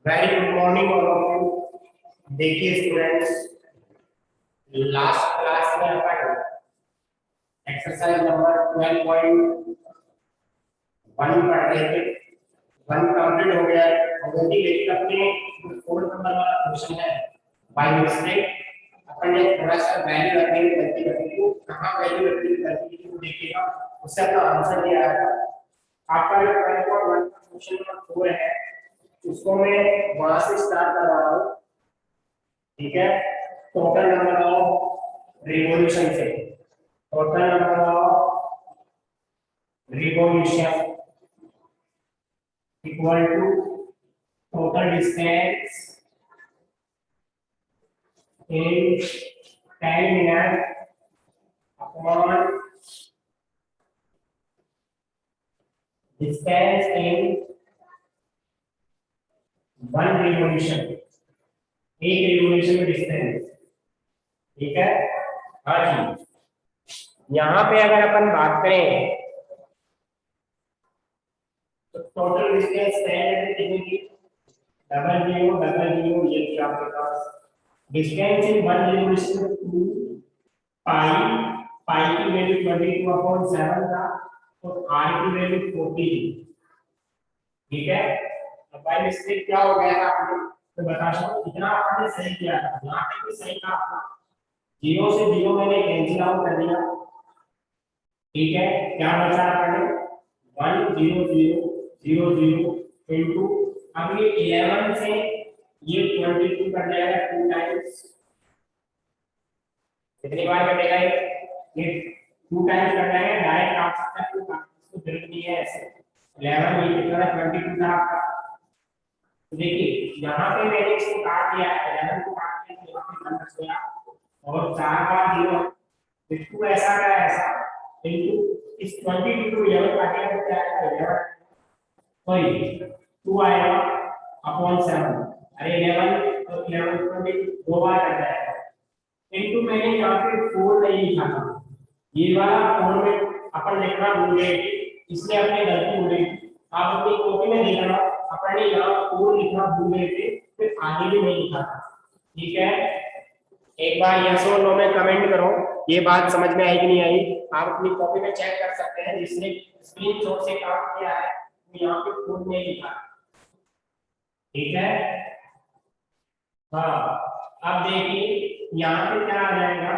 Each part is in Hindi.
Very good morning all of you. देखिए स्टूडेंट्स, लास्ट क्लास में अपन एक्सरसाइज नंबर 12.1 पढ़ रहे थे। 1 कंप्लीट हो गया है ऑलरेडी, लेकिन अपने 4 नंबर वाला क्वेश्चन है बाय मिस्टेक अपन ने थोड़ा सा वैल्यू रखने की गलती कर दी। कहां वैल्यू रखने की गलती की वो देखिएगा, उससे अपना आंसर दिया आएगा। आपका जो 12.1 का क्वेश्चन नंबर 4 है उसको मैं वहां से स्टार्ट कर रहा हूं। ठीक है, टोटल नंबर ऑफ रिवॉल्यूशन से, total number of revolution equal to total distance in 10 minute upon distance in 1 revolution, एक रिवॉल्यूशन में डिस्टेंस। ठीक है, हाँ जी। यहाँ पे अगर अपन बात करें तो टोटल डिस्टेंस 10 कितनी थी? डबल जीरो ये थी आपके पास। डिस्टेंस इन 1 रिवॉल्यूशन 2 पाई, पाई की वैल्यू 22/7 था, तो r की वैल्यू 40 थी। ठीक है, अब बाय मिस्टेक क्या हो गया था आपने, तो बता दो इतना आपने सही किया था, यहाँ पे भी सही था आपका। 0 से 0 मैंने कैंसिल आउट कर दिया। ठीक है, क्या बचा आपने? 1 0 0 0 0 इनटू, अब ये 11 से ये 22 कर जाएगा 2 टाइम्स। कितनी बार कटेगा ये 2 टाइम्स कर जाएगा। डायरेक्ट आप सकते हैं, इसको जरूरत नहीं है ऐसे। 11 ये कितना 22 था आपका। तो देखिए यहाँ पे मैंने इसको काट दिया है, 11 को काट दिया तो यहाँ पे 1 बच गया, और 4 बार 0 बिल्कुल ऐसा का ऐसा इनटू इस 22 को 11 काटेगा तो क्या आएगा? 11 सॉरी 2 आएगा अपॉन 7। अरे 11 तो 11 को भी 2 बार कट जाएगा। इनटू मैंने यहाँ पे 4 नहीं लिखा था, ये वाला 4 में अपन लिखना भूल गए, इसलिए अपनी गलती हो गई। आप अपनी कॉपी में देखना, अपन ने यहाँ 4 लिखना भूल गए थे, फिर आगे भी नहीं लिखा था। ठीक है, एक बार यस और नो में कमेंट करो ये बात समझ में आई कि नहीं आई। आप अपनी कॉपी में चेक कर सकते हैं, जिसने स्क्रीनशॉट से काम किया है वो यहाँ पे 4 में लिखा है। ठीक है, हाँ। अब देखिए यहाँ पे क्या आ जाएगा,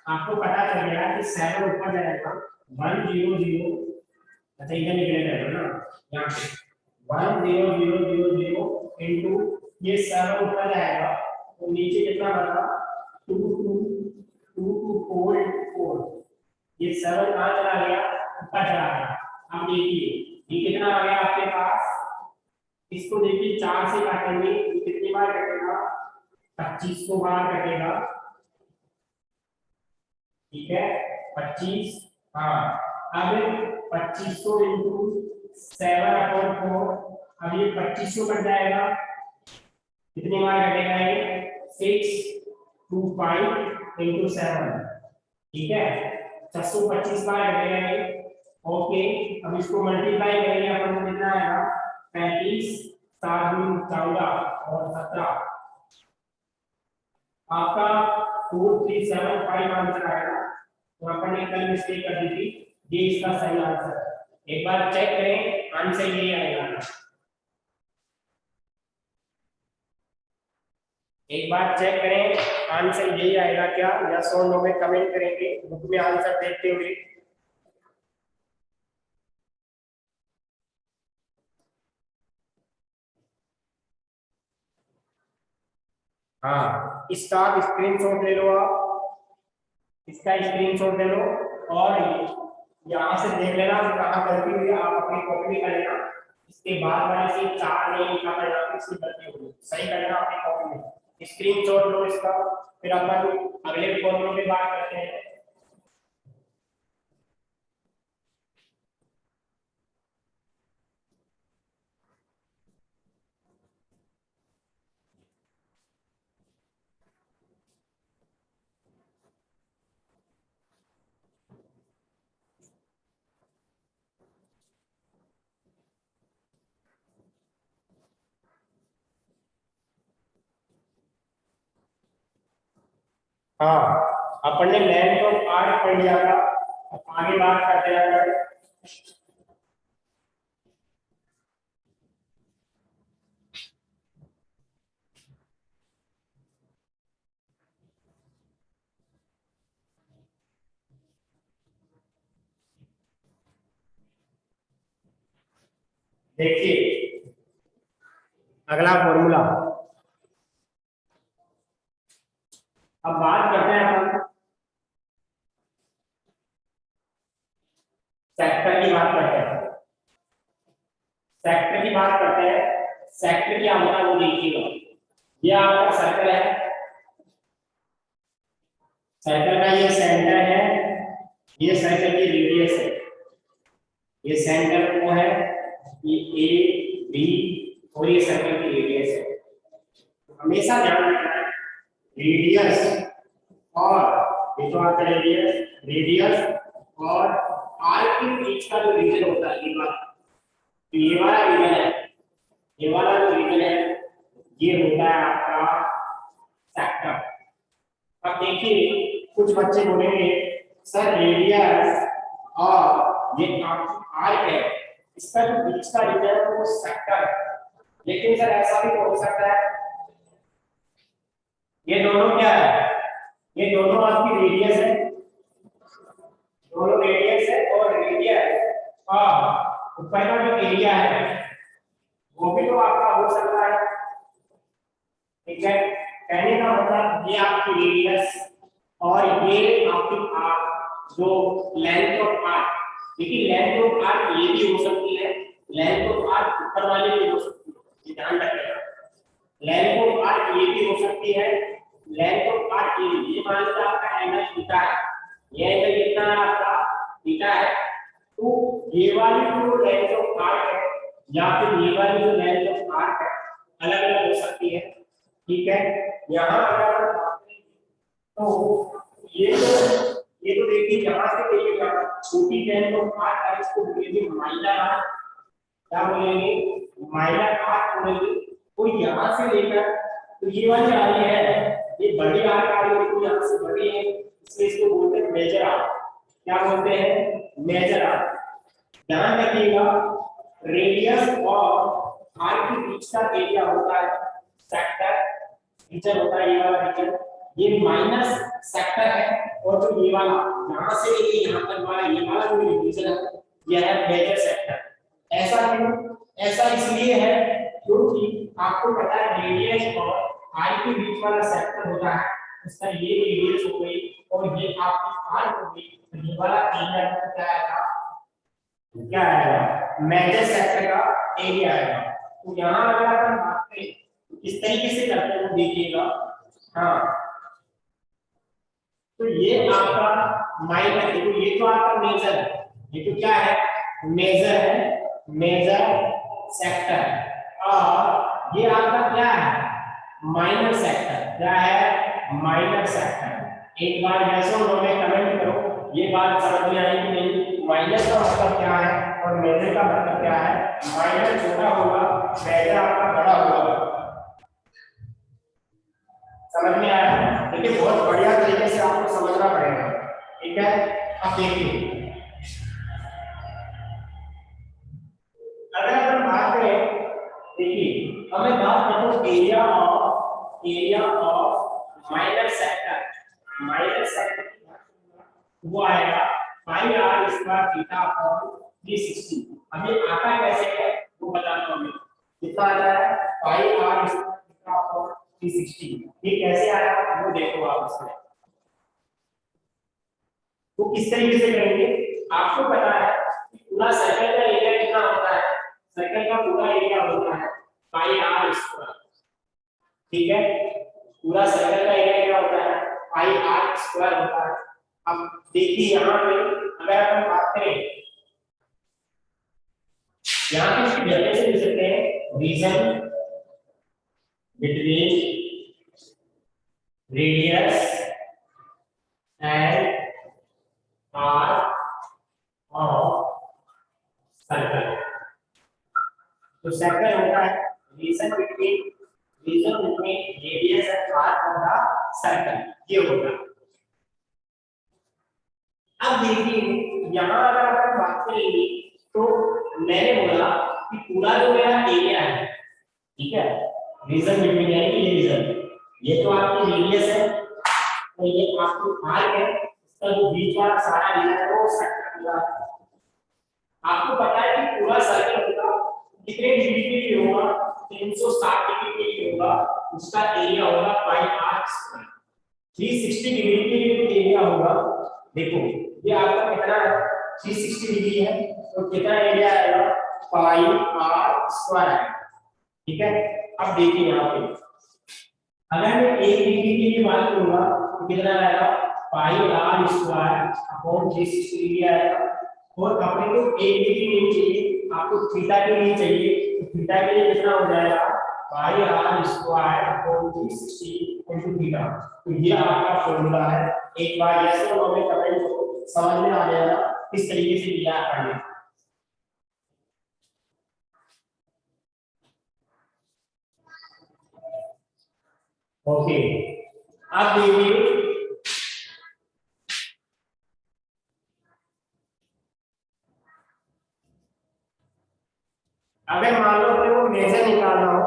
आपको पता चल गया कि 7 ऊपर जाएगा 1 0 0। अच्छा इधर निकले जाएगा ना, यहाँ पे 1 0 0 0 0 इनटू ये 7 ऊपर जाएगा तो नीचे कितना बचा? 2 2 2 2 4 4। ये 7 कहाँ चला गया? ऊपर चला गया। अब देखिए ये कितना आ गया आपके पास, इसको देखिए 4 से काटेंगे, ये कितनी बार कटेगा? 2500 बार कटेगा। ठीक है, 25। हाँ, अब 2500 इंटू 7/4, अब ये 2500 कट जाएगा। कितनी बार कटेगा ये? 6 2 5 इंटू 7। ठीक है, 625 बार कटेगा ये। ओके, अब इसको मल्टीप्लाई करेंगे अपन को कितना आएगा? 35 7 दूनी 14 और 17। आपका 4375 आंसर आएगा। तो अपन ने कल मिस्टेक कर दी थी, ये इसका सही आंसर है। एक बार चेक करें, आंसर ये आएगा। एक बार चेक करें आंसर यही आएगा क्या? यस और नो में कमेंट करेंगे बुक में आंसर देखते हुए। हाँ, इसका स्क्रीनशॉट ले लो आप, इसका स्क्रीनशॉट ले लो और यहाँ से देख लेना कहाँ गलती हुई है, आप अपनी कॉपी में कर लेना। इसके बाद वाले से 4 नहीं लिखा था, यहाँ पे इसकी गलती होगी, सही कर लेना अपनी कॉपी में। स्क्रीनशॉट लो इसका, फिर अपन अगले फॉर्मूले पे बात करते हैं। हाँ, अपन ने लेंथ ऑफ आर्क पढ़ लिया था। अब आगे बात करते हैं अपन। देखिए अगला फॉर्मूला। अब बात करते हैं अपन सेक्टर की बात करते हैं। सेक्टर की बात करते हैं। सेक्टर क्या होता है वो देखिएगा। ये आपका सर्कल है। सर्कल का ये सेंटर है, ये सर्कल की रेडियस है। ये सेंटर वो है, ये ए बी और ये सर्कल की रेडियस है। हमेशा ध्यान रखना है रेडियस और ये जो आपका रेडियस और आर्क के बीच का जो रीजन होता है, ये वाला रीजन है, ये वाला जो रीजन है ये होता है आपका सेक्टर। अब देखिए कुछ बच्चे बोलेंगे सर रेडियस और ये आर्क है, इसका जो बीच का रीजन है वो सेक्टर है। लेकिन सर ऐसा भी तो हो सकता है ये दोनों क्या है, ये दोनों आपकी रेडियस है, दोनों रेडियस है और रेडियस और ऊपर का जो एरिया है वो भी तो आपका हो सकता है। ठीक है, कहने का मतलब ये आपकी रेडियस और ये आपकी आर्क, जो लेंथ ऑफ आर्क, देखिए लेंथ ऑफ आर्क ये भी हो सकती है, लेंथ ऑफ आर्क ऊपर वाले भी हो सकती है, ये ध्यान रखिएगा। लेंथ ऑफ आर्क ये भी हो सकती है, लेंथ ऑफ आर्क ये मान लीजिए आपका एंगल थीटा है, ये एंगल कितना है आपका थीटा है, तो ये वाली जो लेंथ ऑफ आर्क है या फिर ये वाली जो लेंथ ऑफ आर्क है अलग अलग हो सकती है। ठीक है, यहाँ अगर हम बात करें तो ये तो देखिए यहाँ से देखिएगा छोटी लेंथ ऑफ आर्क है, इसको बोलेंगे माइनर आर्क, क्या बोलेंगे माइनर आर्क बोलेंगे। तो यहाँ से लेकर तो ये वाली आ रही है, ये बड़ी आर्क आ रही है, तो यहाँ से बड़ी है इसलिए इसको बोलते हैं मेजर आर्क। क्या बोलते हैं मेजर आर्क। ध्यान रखिएगा रेडियस और आर्क के बीच का एरिया होता है सेक्टर, रीजन होता है ये वाला रीजन, ये माइनस सेक्टर है, और जो ये वाला यहां से लेके यहां तक वाला ये वाला जो रीजन है यह है मेजर सेक्टर। ऐसा क्यों, ऐसा इसलिए है क्योंकि आपको पता है रेडियस और आर्क के बीच वाला सेक्टर होता है, इसका ये रेडियस हो गई और ये आपकी आर्क हो गई, तो ये वाला एरिया क्या आएगा, क्या आएगा मेजर सेक्टर का एरिया आएगा। तो यहाँ अगर अपन बात करें इस तरीके से करते हैं, देखिएगा हाँ, तो ये आपका माइनर है, तो ये तो आपका मेजर है, ये तो क्या है मेजर है, मेजर सेक्टर, और ये आपका क्या है माइनर सेक्टर, क्या है माइनर सेक्टर। एक बार जैसे उन्होंने कमेंट करो ये बात समझ में आई कि नहीं, माइनर का मतलब क्या है और मेजर का मतलब क्या है। माइनर छोटा होगा, मेजर आपका बड़ा होगा, समझ में आया। देखिए बहुत बढ़िया तरीके से आपको समझना पड़ेगा। ठीक है, अब देखिए अगर अपन बात करें, देखिए अब मैं बात करता हूं area of minor sector. Minor sector वो आएगा पाई आर स्क्वायर थीटा अपॉन 360। हमें आता कैसे है वो बताता हूं मैं, कितना आता है पाई आर स्क्वायर थीटा अपॉन 360। ये कैसे आया वो देखो आप इसमें, तो किस तरीके से करेंगे। आपको पता है कि पूरा सर्कल का एरिया कितना होता है, सर्कल का पूरा एरिया होता है पाई आर स्क्वायर। ठीक है, पूरा सर्कल का एरिया क्या होता है पाई आर स्क्वायर होता है। अब देखिए यहाँ पे अगर हम बात करें, यहाँ पे इसकी डेफिनेशन लिख सकते हैं region between radius and arc of circle. तो सर्कल होता है region between radius and arc of the circle, ये होता है। अब देखिए यहाँ अगर अपन बात करेंगे तो मैंने बोला कि पूरा जो मेरा एरिया है, ठीक है, रीजन बिटवीन यानी कि ये रीजन, ये तो आपकी रेडियस है, तो ये आपकी आर्क है, इसका जो बीच वाला सारा रीजन है वो सेक्टर पूरा है। आपको पता है कि पूरा सर्कल होगा कितने डिग्री के लिए होगा, 360 डिग्री के लिए होगा, उसका एरिया होगा पाई आर स्क्वायर। 360 डिग्री के लिए जो एरिया होगा, देखो ये आपका कितना है, 360 डिग्री है, तो कितना एरिया आएगा, पाई आर स्क्वायर आएगा, ठीक है। अब देखिए यहाँ पे अगर मैं 1 डिग्री के लिए बात करूंगा तो कितना आएगा, पाई आर स्क्वायर अपॉन 360 डिग्री आएगा। और अपने को 1 डिग्री नहीं चाहिए, आपको थीटा के लिए चाहिए, तो थीटा के लिए कितना हो जाएगा, pi R square upon 360 into theta. तो ये आपका फॉर्मूला है। एक बार यस और नो में कमेंट करो, समझ में आ जाएगा किस तरीके से लिया है। ओके, अब देखिए अगर मान लो अपने को मेजर निकालना हो,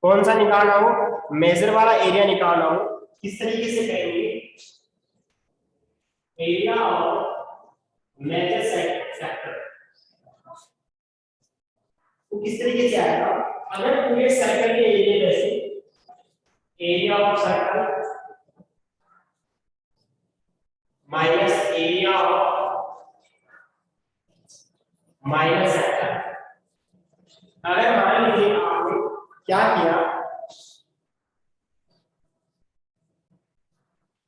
कौन सा निकालना हो, मेजर वाला एरिया निकालना हो, किस तरीके से करेंगे, एरिया ऑफ मेजर सेक्टर, तो किस तरीके से आएगा, अगर पूरे सर्कल के एरिया में से area of circle minus area of minus sector, अगर मान लीजिए आपने क्या किया,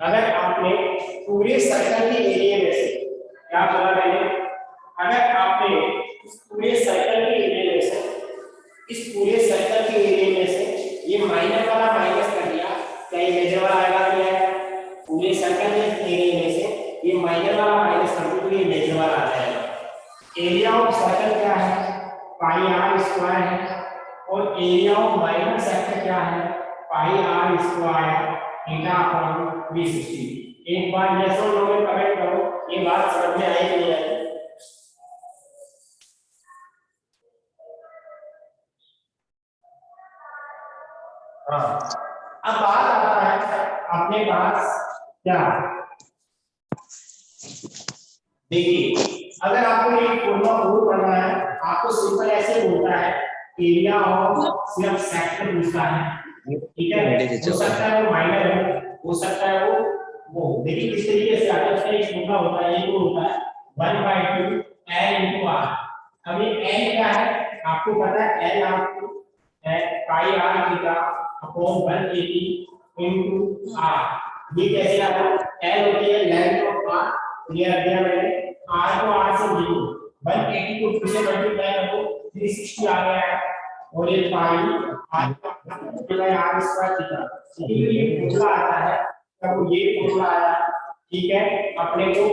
अगर आपने पूरे सर्कल के एरिया में से क्या बोला मैंने, अगर आपने इस पूरे सर्कल के एरिया में से, इस पूरे सर्कल के एरिया में से ये माइनस वाला माइनस कर दिया, क्या ये मेजर वाला आएगा, नहीं आएगा, पूरे सर्कल के एरिया में से ये माइनस वाला माइनस कर दो तो ये मेजर वाला आ जाएगा। एरिया ऑफ सर्कल क्या है, पाई आर स्क्वायर है, और एरिया ऑफ माइनस सेक्टर क्या है, पाई आर स्क्वायर थीटा अपॉन 360। एक बार यस और नो में कमेंट करो, ये बात समझ में आई कि नहीं आई। हाँ, अब बात आता है अपने पास क्या, देखिए अगर आपको ये फॉर्मूला प्रूव करना है, आपको सिंपल ऐसे बोलता है, एरिया ऑफ सिर्फ सेक्टर पूछता है, ठीक है, हो सकता है वो माइनर हो, हो सकता है वो देखिए किस तरीके से आता है, उसका एक फॉर्मूला होता है, ये होता है 1/2 L into R। अब ये L क्या है, आपको पता है, L आपको pi R theta upon 180 into R। ये कैसे आता है, L होती है लेंथ ऑफ R, ये रख दिया मैंने, R को R से लिखो, 180 को 2 से मल्टीप्लाई करो, 360 आ गया है, और ये पाई आर आर स्क्वायर थीटा, ये फॉर्मूला आता है, तब ये फॉर्मूला आया, ठीक है। अपने को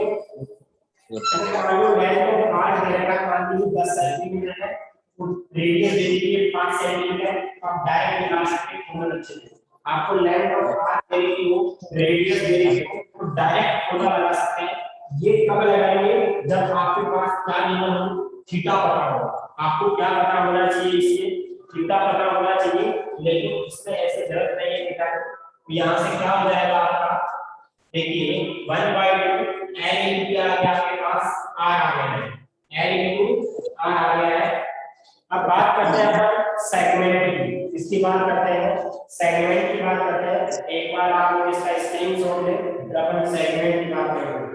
मान लो लेंथ ऑफ आर दे रखा है, मान लीजिए 10 सेंटीमीटर है, तो रेडियस दे दी है 5 सेंटीमीटर, आप डायरेक्ट निकाल सकते हैं फॉर्मूला अच्छे से। आपको लेंथ ऑफ आर दे रही हो, रेडियस दे रही हो, तो डायरेक्ट फॉर्मूला लगा सकते हैं। ये कब लगाएंगे, जब आपके पास क्या नियम हो, थीटा पता हो। आपको क्या पता होना चाहिए, इससे थीटा पता होना चाहिए, लेकिन इसमें ऐसे जरूरत नहीं है थीटा को। यहाँ से क्या हो जाएगा आपका, देखिए 1/2 L into क्या आ गया आपके पास, R आ गया है, L into R आ गया है। अब बात करते हैं अपन सेगमेंट की, इसकी बात करते हैं, सेगमेंट की बात करते हैं। एक बार आप लोग इसका स्क्रीनशॉट लें, फिर अपन सेगमेंट की बात करेंगे।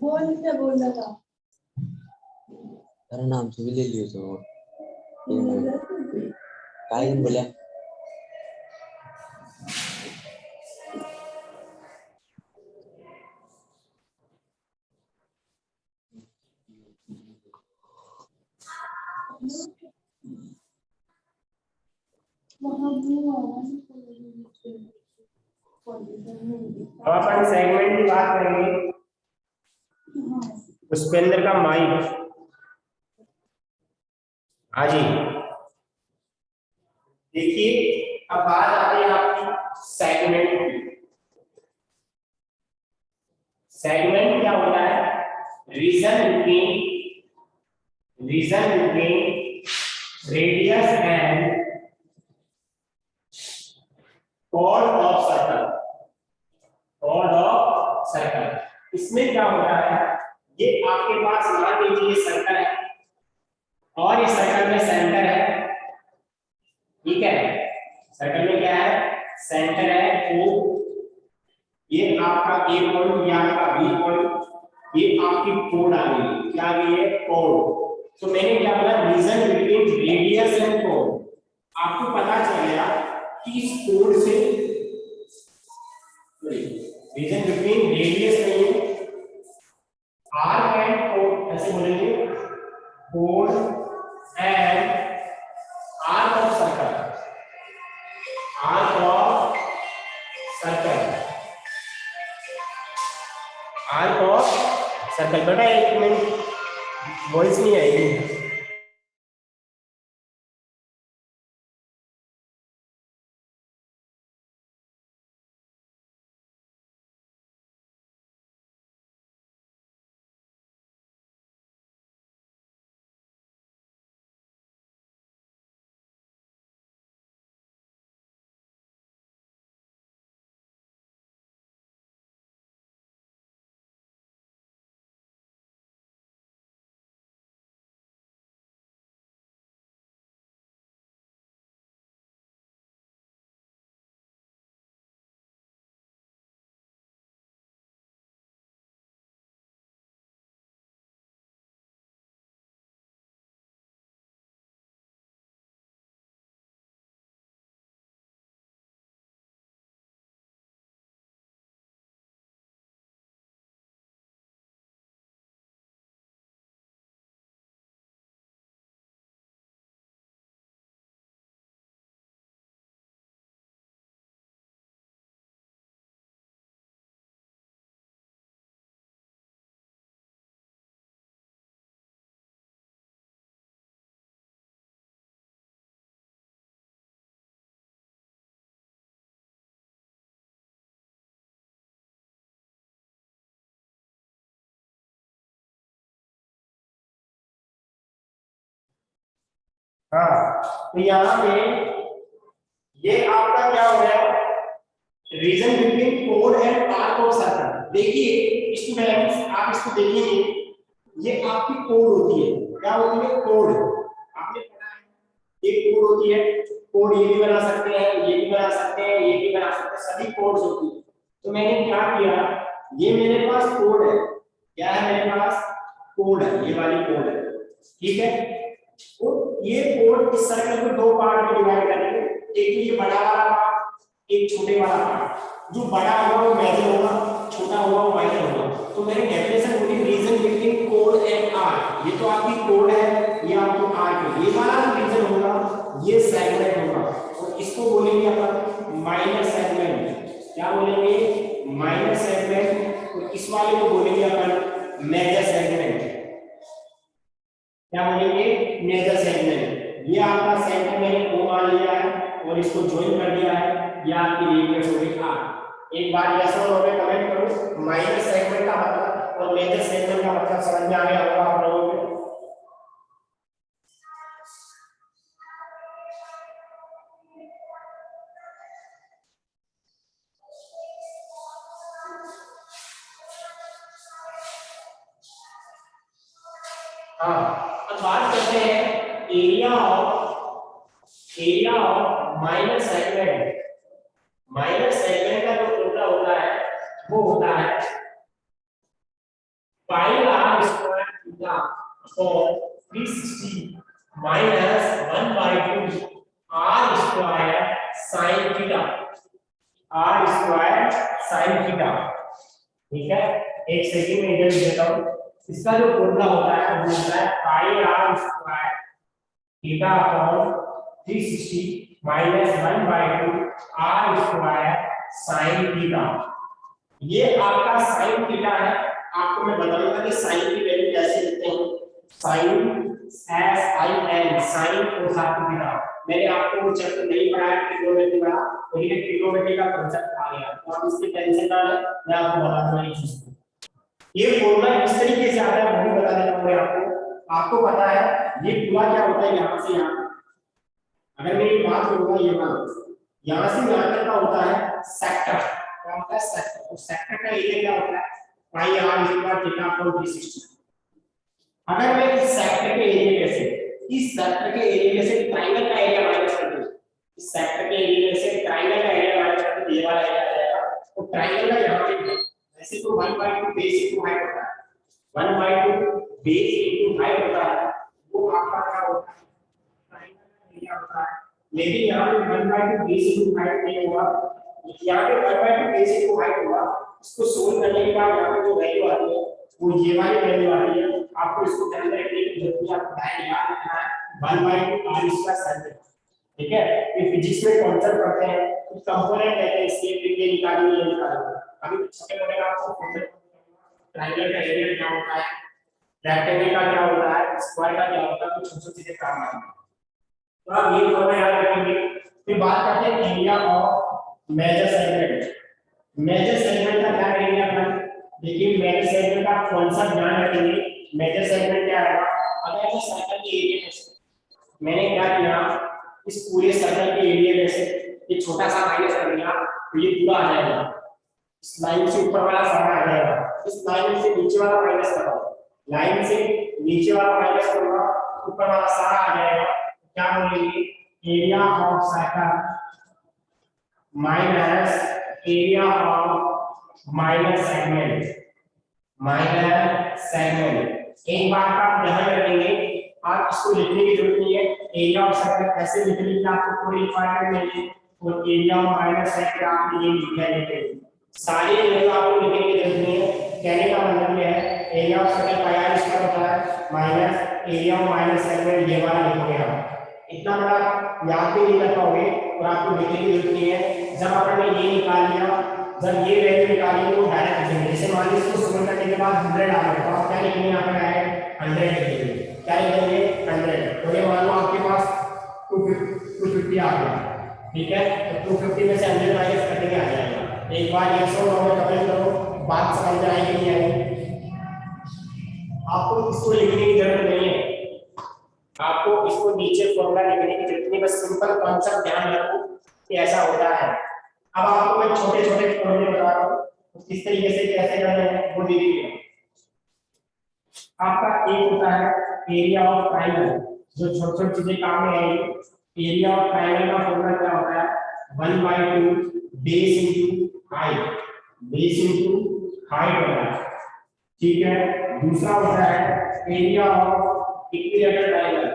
बोल क्या बोल रहा था, तेरा नाम से भी ले लियो तो काय बोला वहाँ वो आवाज अब अपन सेगमेंट की बात करेंगे। पुष्पेंद्र का माइक हाँ जी। देखिए अब बात आती है आपकी सेगमेंट की। सेगमेंट क्या होता है? Region between radius and chord of circle. इसमें क्या होता है, ये आपके पास मान लीजिए ये सर्कल है और ये सर्कल में सेंटर है, ठीक है। सर्कल में क्या है? सेंटर है O, ये आपका A पॉइंट, ये आपका B पॉइंट, ये आपकी कोड आ गई। क्या आ गई है? कोड। तो मैंने क्या बोला? Region between radius and code. आपको पता चल गया कि इस कोड से रीजन बिटवीन रेडियस नहीं है, आर्क एंड कोड ऐसे बोलेंगे, code and arc of circle, arc of circle, arc of circle. बेटा एक मिनट, वॉइस नहीं आएगी। हाँ, तो यहाँ पे ये आपका क्या हो गया? Region between code and arc of circle. देखिए स्टूडेंट्स, आप इसको देखिए, ये आपकी कोड होती है। क्या होती है? कोड। आपने पढ़ा है, ये कोड होती है। कोड ये भी बना सकते हैं, ये भी बना सकते हैं, ये भी बना सकते हैं, सभी कोड्स होती है। तो मैंने क्या किया, ये मेरे पास कोड है। क्या है मेरे पास? कोड है, ये वाली कोड है, ठीक है। तो ये कोड इस सर्कल को दो पार्ट में डिवाइड करेंगे। एक तो ये बड़ा वाला पार्ट, एक छोटे वाला पार्ट। जो बड़ा होगा वो मेजर होगा, छोटा होगा वो माइनर होगा। तो मेरी डेफिनेशन होगी region between code and arc. ये तो आपकी कोड है, ये आपकी आर्क है। ये वाला रीजन होगा, ये सेगमेंट होगा, और इसको बोलेंगे अपन माइनर सेगमेंट। क्या बोलेंगे? Minor segment. और इस वाले को बोलेंगे अपन मेजर सेगमेंट। क्या बोलेंगे? Major segment. ये आपका सेंटर मैंने O मान लिया है और इसको ज्वाइन कर दिया है, ये आपकी रेडियस हो गई R। एक बार यस और नो में कमेंट करो, माइनर सेगमेंट का मतलब और मेजर सेगमेंट का मतलब समझ में आ गया होगा आप लोगों को। हाँ, अब बात करते हैं area of minor segment. Minor segment का जो एरिया होता है वो होता है पाई r square theta upon 360 minus 1/2 r square sin theta, r square sin theta. ठीक है, एक सेकंड में इधर देता हूं। इसका जो फॉर्मूला होता है वो होता है पाई r square theta upon 360 minus 1/2 r square sine theta. ये आपका साइन थीटा है। आपको मैं बताऊंगा कि साइन की वैल्यू कैसे लिखते हैं। Sine SIN sine cosine theta. मैंने आपको वो चैप्टर नहीं पढ़ाया ट्रिग्नोमेट्री वाला, लेकिन ट्रिग्नोमेट्री का कांसेप्ट आ गया, तो आप इसकी टेंशन ना लें, मैं आपको बता दूंगा ये चीज। ये फॉर्मूला इस तरीके से आता है, वो भी बता देता हूं आपको। आपको पता है ये पूरा क्या होता है, यहां से यहां, अगर मैं एक बात करूंगा, ये बात यहां से यहां तक का होता है सेक्टर। क्या होता है सेक्टर? तो सेक्टर का एरिया क्या होता है, पाई r इक्वल थीटा अपॉन 360। अगर मैं इस सेक्टर के एरिया में से, इस सेक्टर के एरिया में से ट्रायंगल का एरिया माइनस कर दूं, इस सेक्टर के एरिया में से ट्रायंगल का एरिया माइनस कर दूं, ये वाला एरिया आ जाएगा। तो ट्रायंगल का यहां पे वैसे तो 1/2 बेस इनटू हाइट होता है, 1/2 बेस इनटू हाइट होता है, वो आपका क्या होता है ट्रायंगल का एरिया होता है। लेकिन यहाँ पे 1/2 बेस इनटू हाइट नहीं हुआ, यहाँ पे 1/2 बेस इनटू हाइट हुआ। इसको सोल्व करने के बाद यहाँ पे जो वैल्यू आती है वो ये वाली वैल्यू आ रही है। आपको इसको ध्यान में रखने की जरूरत है, आपको डायरेक्ट याद रखना है 1/2 r स्क्वायर sin। ठीक है, ये फिजिक्स में कॉन्सेप्ट पढ़ते हैं, कुछ कंपोनेंट रहते हैं, इसके ये निकालिए ये निकालिए। अभी छोटे मोटे आपको ट्रायंगल का एरिया क्या होता है, रेक्टेंगल का क्या होता है, स्क्वायर का क्या होता है, कुछ छोटे छोटे काम आएंगे, तो आप ये फॉर्मूला याद रखेंगे। फिर बात करते हैं area of major segment. Major segment का क्या करेंगे अपन, देखिए मेजर सेगमेंट का कॉन्सेप्ट ध्यान रखेंगे। मेजर सेगमेंट क्या है, अगर मैं सर्कल के एरिया में से मैंने क्या किया, इस पूरे सर्कल के एरिया में से ये छोटा सा माइनस कर दिया, तो ये पूरा आ जाएगा। इस लाइन से ऊपर वाला सारा आ जाएगा, इस लाइन से नीचे वाला माइनस करो, लाइन से नीचे वाला माइनस करूंगा, ऊपर वाला सारा आ जाएगा। क्या बोलेंगे, area of circle minus area of minor segment, minor segment. एक बात का आप ध्यान रखेंगे, आप इसको लिखने की जरूरत नहीं है, एरिया ऑफ सर्कल ऐसे लिखने की आपको कोई रिक्वायरमेंट नहीं है, और एरिया ऑफ माइनर सेगमेंट आपने ये लिखना है, सारे वैल्यू आपको लिखने की जरूरत नहीं है। कहने का मतलब ये है area of circle pi r square होता है minus area of minor segment, ये वाला लिखोगे आप। इतना बड़ा याद भी नहीं कर पाओगे और आपको लिखने की जरूरत नहीं है। जब आपने ये निकाल लिया, जब ये वैल्यू निकाली तो डायरेक्ट लिखेंगे। जैसे मान लीजिए इसको सोल्व करने के बाद 100 आ गया, तो आप क्या लिखेंगे, यहाँ पे डायरेक्ट 100 लिखेंगे। क्या लिखेंगे 100। तो ये मान लो आपके पास 250 आ गया, ठीक है, तो 250 में से 100 माइनस करने के आ जाएगा। एक बार 109 में कमेंट करो, बात समझ में आएगी नहीं आएगी। आपको इसको लिखने की जरूरत नहीं है, आपको इसको नीचे फॉर्मूला लिखने की जरूरत नहीं, बस सिंपल कॉन्सेप्ट ध्यान रखो कि ऐसा होता है। अब आपको मैं छोटे छोटे फॉर्मूले बता रहा हूं, किस तरीके से कैसे करने हैं वो देखिए। आपका एक होता है एरिया ऑफ ट्रायंगल, जो छोटी छोटी चीजें काम में आएंगी। एरिया ऑफ ट्रायंगल का फॉर्मूला क्या होता है, 1/2 base into height, base into height होता है, ठीक है। दूसरा होता है area of equilateral triangle,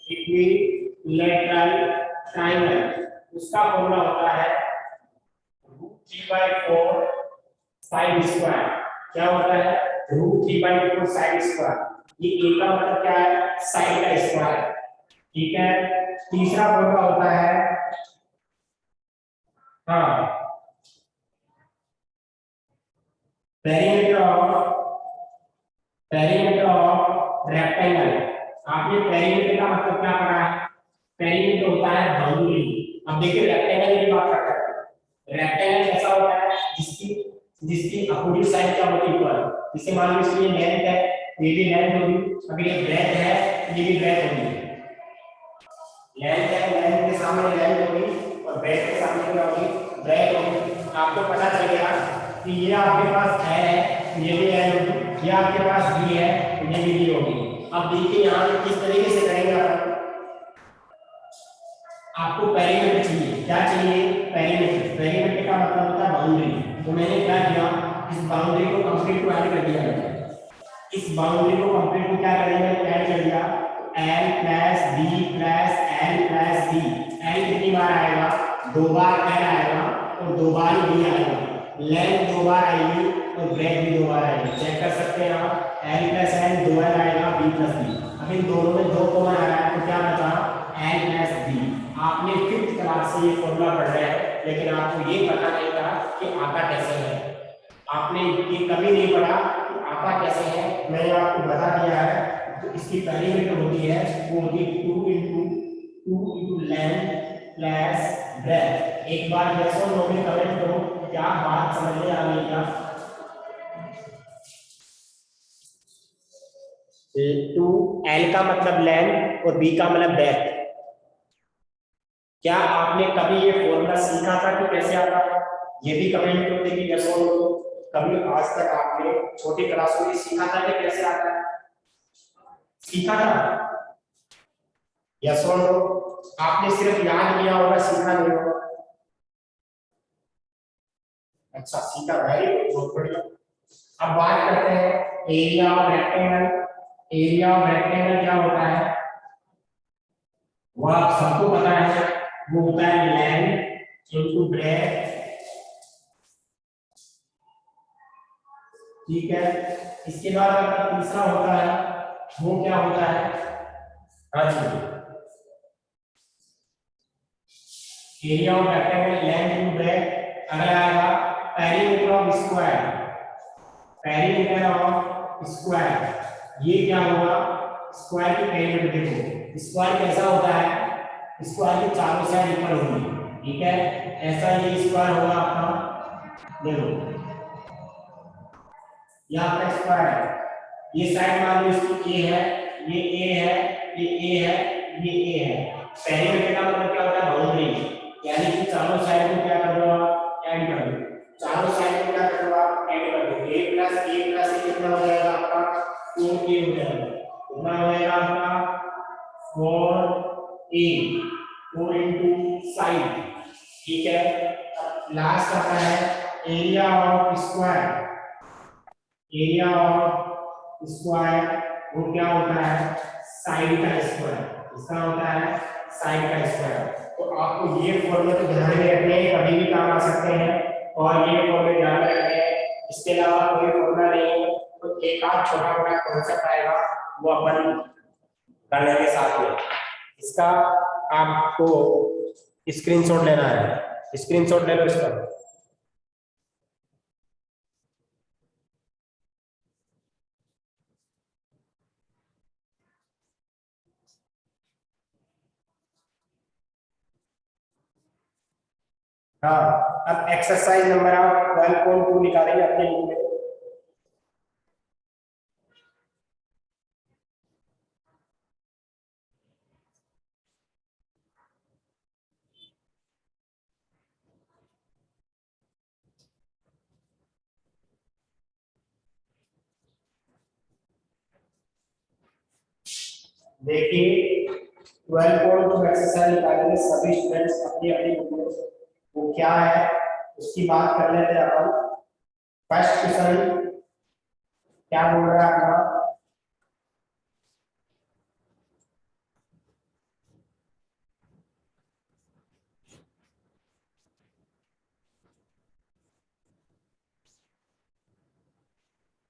equilateral triangle, उसका फॉर्मूला होता है √3/4 साइन स्क्वायर। क्या होता है, √3/4 साइन स्क्वायर। ये ए का मतलब क्या है, साइन का स्क्वायर, ठीक है। तीसरा फॉर्मूला होता है पेरीमीटर ऑफ रेक्टेंगल। आपने पेरीमीटर का मतलब क्या पढ़ा है, पेरीमीटर होता है बाउंड्री। अब देखिए रेक्टेंगल की बात करते हैं, रेक्टेंगल ऐसा होता है जिसकी अपोजिट साइड क्या होती है इक्वल। जैसे मान लीजिए ये लेंथ है, ये भी लेंथ होगी, अगर ये ब्रेथ है ये भी ब्रेथ होगी। लेंथ है, लेंथ के सामने लेंथ होगी और ब्रेथ के सामने क्या होगी, ब्रेथ होगी। आपको पता चलेगा कि ये आपके पास है, ये भी है होगी, ये आपके पास बी है, ये भी बी होगी। अब देखिए यहाँ पे किस तरीके से करेंगे आपको पेरीमीटर चाहिए, क्या चाहिए, पेरीमीटर। पेरीमीटर का मतलब होता है बाउंड्री। तो मैंने क्या किया, इस बाउंड्री को कंप्लीट को ऐड कर दिया मैंने। इस बाउंड्री को कंप्लीट को क्या करेंगे, ऐड कर दिया, l + b + l + b। l कितनी बार आएगा, 2 बार l आएगा और 2 बार b आएगा। लेंथ 2 बार आएगी और ब्रेथ भी 2 बार आएगी। चेक कर सकते हैं आप, l + n 2l आएगा, b + b। अब इन दोनों में 2 कॉमन आ रहा है तो क्या बचा, l + b। आपने 5th क्लास से ये फॉर्मूला पढ़ रहे हैं, लेकिन आपको ये पता नहीं आता कैसे है। आपने ये कभी नहीं पढ़ा कि आता कैसे है, मैंने आपको बता दिया है। तो इसकी पहली मेथड होती है, वो होती है 2 into लेंथ प्लस ब्रेथ। एक बार यस और नो में कमेंट करो, क्या बात समझ में आ गई क्या। 2L का मतलब लेंथ और B का मतलब ब्रेथ। क्या आपने कभी ये फॉर्मूला सीखा था कि कैसे आता है, ये भी कमेंट करते कि यस और नो। कभी आज तक आपने छोटी क्लास में सीखा था कि कैसे आता है, सीखा था यस और नो। आपने सिर्फ याद किया होगा, सीखा नहीं होगा। अच्छा सीखा, वेरी गुड, बहुत बढ़िया। अब बात करते हैं area of rectangle. Area of rectangle क्या होता है, वह सबको पता है, वो होता है लेंथ इनटू ब्रेथ। ठीक है, इसके बाद आपका तीसरा होता है, वो क्या होता है, हाँ जी, area of rectangle length into breadth. अगला आएगा perimeter of square. Perimeter of square ये क्या होगा, स्क्वायर की पेरीमीटर देखो, स्क्वायर कैसा होता है, स्क्वायर के चारों साइड इक्वल होंगी। ठीक है, ऐसा ये स्क्वायर होगा आपका, देखो ये आपका स्क्वायर है, ये साइड मान लो इसकी ए है, ये ए है, ये ए है, ये ए है। पेरीमीटर का मतलब क्या होता है, बाउंड्री, यानी कि चारों साइड को क्या कर दो आप, ऐड कर दो। चारों साइड को क्या कर दो आप, ऐड कर दो। a प्लस ए कितना हो जाएगा आपका, 4a हो जाएगा। कितना हो जाएगा आपका 4a, 4 into साइड। ठीक है, लास्ट आता है area of square. Area of square वो क्या होता है, साइड का स्क्वायर। इसका होता है साइड का स्क्वायर। तो आपको ये फॉर्मूले तो ध्यान में रखने हैं, कभी भी काम आ सकते हैं, और ये फॉर्मूले ध्यान में रखने हैं। इसके अलावा कोई फॉर्मूला नहीं है, तो एक आध छोटा मोटा कॉन्सेप्ट आएगा, वो अपन कर लेंगे साथ में। इसका आपको स्क्रीनशॉट लेना है, स्क्रीनशॉट ले लो इसका। हाँ, अब एक्सरसाइज नंबर आप 12.2 निकालेंगे अपने बुक में। देखिए 12.2 एक्सरसाइज निकालेंगे सभी स्टूडेंट्स अपनी अपनी बुक में। वो क्या है उसकी बात कर लेते हैं अपन। फर्स्ट क्वेश्चन क्या बोल रहा है अपना,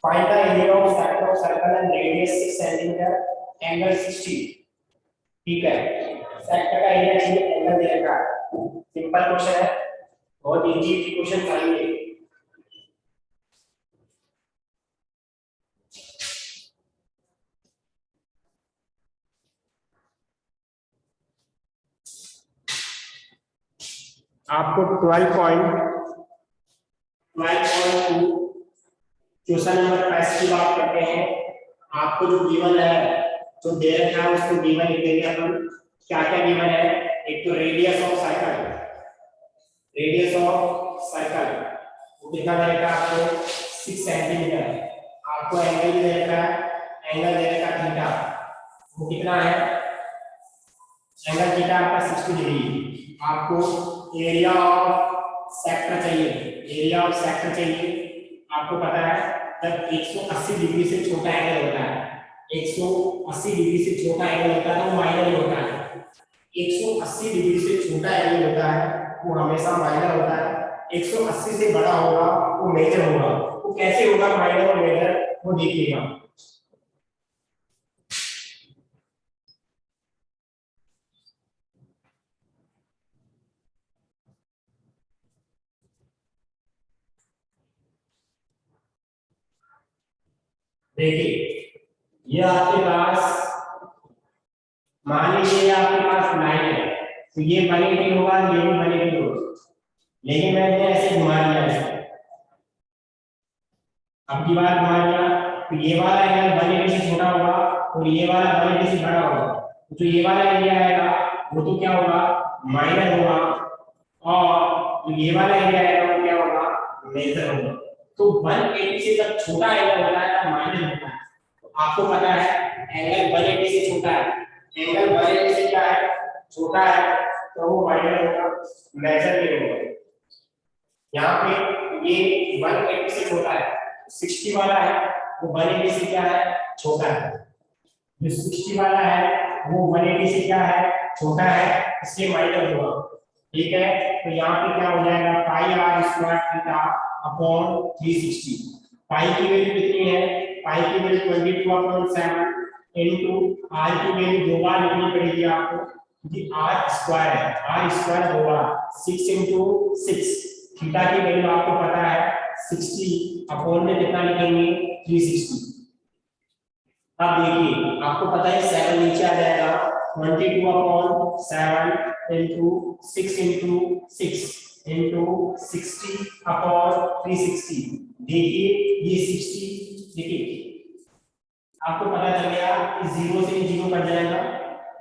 find the area of sector of circle and radius 6 centimetre, angle 60। ठीक है, सेक्टर का एरिया चाहिए, एंगल दे रखा है। सिंपल क्वेश्चन है, बहुत इजी क्वेश्चन था ये। आपको 12.2 क्वेश्चन नंबर 5 की बात करते हैं। आपको जो गिवन है, जो दे रखा है उसको गिवन लिख देंगे अपन। क्या क्या गिवन है, एक तो radius of circle, radius of circle वो कितना दे रखा है आपको 6 सेंटीमीटर। आपको एंगल भी दे रखा है, एंगल दे रखा है थीटा, वो कितना है, एंगल थीटा आपका 60 डिग्री। आपको एरिया ऑफ सेक्टर चाहिए, एरिया ऑफ सेक्टर चाहिए। आपको पता है जब 180 डिग्री से छोटा एंगल होता है, 180 डिग्री से छोटा एंगल होता है तो वो माइनर ही होता है। 180 डिग्री से छोटा एंगल होता है वो हमेशा माइनर होता है। 180 से बड़ा होगा वो मेजर होगा। वो कैसे होगा माइनर और मेजर, वो देखिएगा। देखिए ये आपके पास मान लीजिए आपके पास 9 है, तो ये 180 होगा, ये भी 180 होगा, लेकिन मैंने ऐसे घुमा दिया इसको। अब की बार घुमा दिया तो ये वाला एंगल 180 से छोटा होगा और ये वाला 180 से बड़ा होगा। तो जो ये वाला एरिया आएगा वो तो क्या होगा, माइनर होगा, और जो ये वाला एरिया आएगा वो क्या होगा, मेजर होगा। तो 180 से जब छोटा एंगल होता है तब माइनर होता है। तो आपको पता है एंगल 180 से छोटा है, एंगल 180 से क्या है, छोटा है, तो वो माइनर होगा, मेजर नहीं होगा। यहाँ पे ये 180 से छोटा है, 60 वाला है वो 180 से क्या है, छोटा है। जो 60 वाला है वो 180 से क्या है, छोटा है, इसलिए माइनर होगा। ठीक है, तो यहाँ पे क्या हो जाएगा, pi R square theta upon 360। पाई की वैल्यू कितनी है, पाई की वैल्यू 22/7 इनटू आर की वैल्यु दो बार लिखनी पड़ेगी आपको, क्योंकि आर स्क्वायर है, आर स्क्वायर दो बार, 6 इनटू 6। थीटा की वैल्यू आपको पता है 60 अपॉन में कितना लिखेंगे, 360। अब देखिए आपको पता है 7 नीचे आ जाएगा, 22/7 इनटू 6 इनटू 6 इनटू 60 अपॉन 360। देखिए ये 60, देखिए आपको पता चल गया कि 0 से 0 कट जाएगा,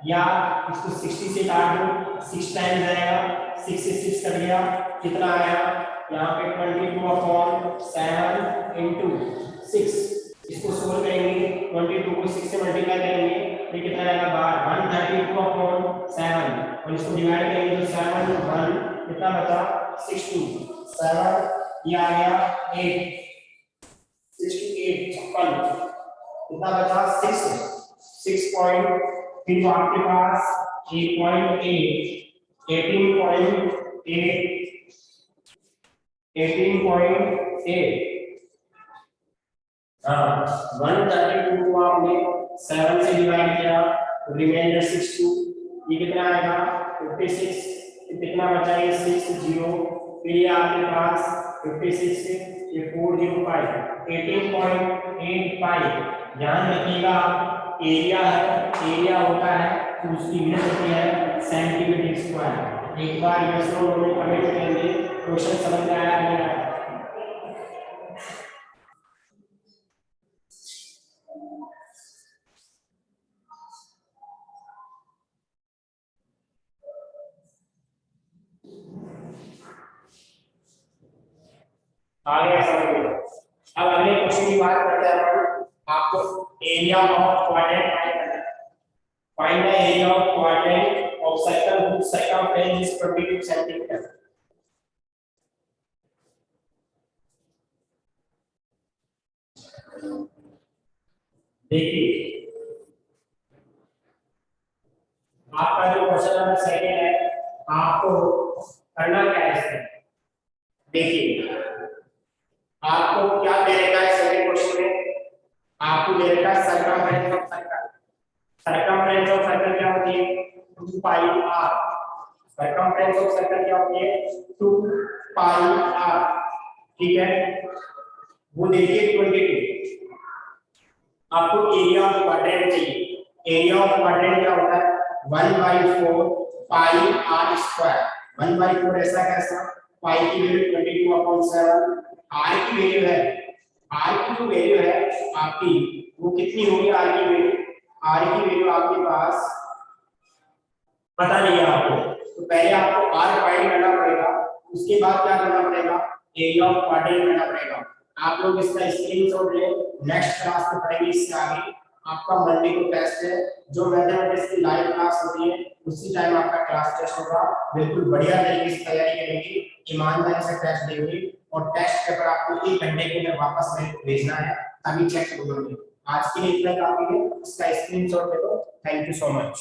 या इसको 60 से काट दो, 6 टाइम्स जाएगा, 6 से 6 कट गया, कितना आया यहाँ पे 22/7 इनटू 6। इसको सोल्व करेंगे, 22 को 6 से मल्टीप्लाई करेंगे तो कितना आएगा बाहर, 132/7, और इसको डिवाइड करेंगे तो 7 1 कितना बचा, 6 2 7, ये आ गया 8, 6 to 8 56, कितना बचा 6 पॉइंट, फिर तो आपके पास 8.8 18.8 हाँ 132 को आपने 7 से डिवाइड किया तो रिमाइंडर 62, ये कितना आएगा 56, कितना बचा ये 60, फिर ये आपके पास 56 से ये 405 18.85। ध्यान रखिएगा एरिया है, एरिया होता है तो उसकी यूनिट होती है सेंटीमीटर स्क्वायर। एक बार यस नो में कमेंट करेंगे क्वेश्चन समझ में आया नहीं आया। आगे समझ में। अब अगले क्वेश्चन की बात करते हैं अपन, आपको एरिया ऑफ क्वाड्रेंट फाइंड करना है। Find the area of quadrant of circle whose circumference is 22 cm। देखिए आपका जो क्वेश्चन नंबर 2 है, आपको करना क्या है इसमें, देखिए आपको क्या दे रखा है सेकंड क्वेश्चन में, आपको दे रखा है circumference of circle. Circumference of circle क्या होती है, 2 पाई r। सर्कमफ्रेंस ऑफ सर्कल क्या होती है, 2 पाई r। ठीक है, वो देखिए 22। आपको एरिया ऑफ क्वाड्रेंट चाहिए, एरिया ऑफ क्वाड्रेंट क्या होता है 1/4 पाई r स्क्वायर। 1/4 ऐसा कैसा, पाई की वैल्यू 22/7, r की वैल्यू है, r की जो वैल्यू है आपकी वो कितनी होगी, r की वैल्यू, r की वैल्यू आपके पास पता नहीं है आपको, तो पहले आपको r फाइंड करना पड़ेगा, उसके बाद क्या करना पड़ेगा, एरिया ऑफ क्वाड्रेंट करना पड़ेगा। आप लोग इसका स्क्रीनशॉट ले, नेक्स्ट क्लास में पढ़ेंगे इससे आगे। आपका मंडे को टेस्ट है, जो मैथमेटिक्स की लाइव क्लास होती है उसी टाइम आपका क्लास टेस्ट होगा। बिल्कुल बढ़िया तरीके से तैयारी करेंगे, ईमानदारी से टेस्ट देंगे, और टेस्ट पेपर आपको 1 घंटे के अंदर वापस मेरे को भेजना है तभी चेक होगा। आज के लिए इतना काफी है, इसका स्क्रीनशॉट ले लो। Thank you so much.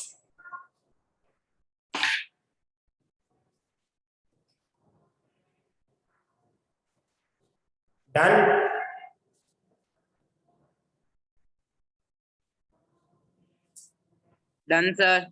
Done. Done sir.